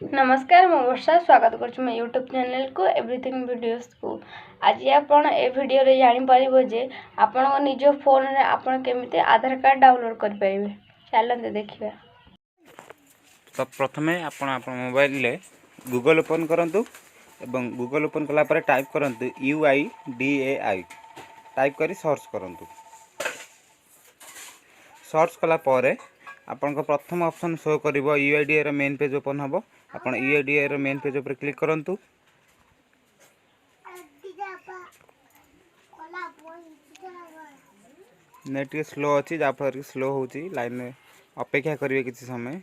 नमस्कार मो वर्षा स्वागत करुँ मो यूट्यूब चैनल को एवरीथिंग वीडियोस को। आज आपण ए वीडियो रे जानि परिबो जे आपण निज फोन रे आपण केमिते आधार कार्ड डाउनलोड कर परिबे। चलते देखिबा। तो प्रथमे आपण आपण मोबाइल ले गूगल ओपन करंतु एवं गूगल ओपन कला पर टाइप करंतु UIDAI टाइप करी सर्च करंतु। सर्च कला पर आपन को प्रथम ऑप्शन शो करिवो UIDAI रो मेन पेज ओपन हबो। आपण UIDAI रो मेन पेज ऊपर क्लिक करंतु। नेट के स्लो अछि जाफर स्लो होची लाइन अपेक्षा करिवे किछि समय।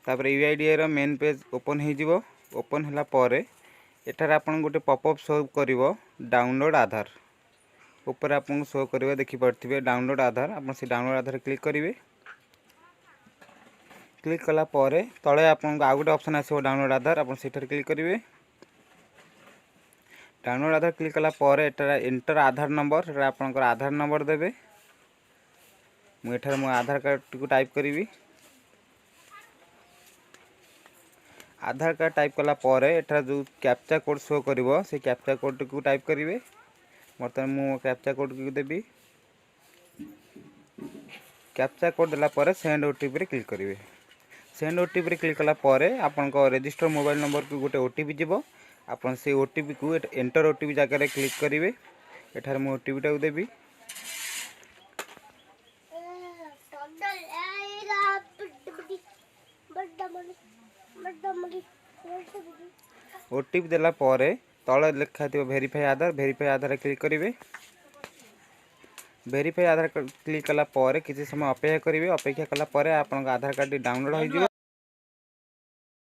तापर UIDAI रो मेन पेज ओपन हे जिवो। ओपन हला परे एठार आपन गोटे पॉपअप शो करिवो डाउनलोड आधार। ऊपर आपन शो करिवो देखि पड़थिबे डाउनलोड आधार। आपन से डाउनलोड आधार क्लिक करिवे। क्लिक कला परे तळे आपन आ गोटे ऑप्शन आसीबो डाउनलोड आधार। आपन सेटर क्लिक करिवे। डाउनलोड आधार क्लिक कला परे एटार एंटर आधार नंबर एटा आपन आधार नंबर देबे। मु एठार मो आधार कार्ड को टाइप करिवि। आधार कार्ड टाइप कला परे एठार जो कैप्चा कोड शो करिवो से कैप्चा कोड को टाइप करिवे। वर्तमान मु कैप्चा कोड को देबी। कैप्चा कोड देला परे सेंड ओटीपी रे क्लिक करिवे। सेंड ओटीपी रे क्लिक कला परे आपन को रजिस्टर मोबाइल नंबर को गोटे ओटीपी जीवो। आपन से ओटीपी को एंटर ओटीपी जगह रे क्लिक करिवे। एठार मु ओटीपी टा देबी। ओटीपी देला परे तळे लिखा थिबो वेरीफाई आधार क्लिक करिवे। वेरीफाई आधार क्लिक कला परे किछि समय अपेक्षा करिवे। अपेक्षा कला परे आपन आधार कार्ड डाउनलोड हो जिवो।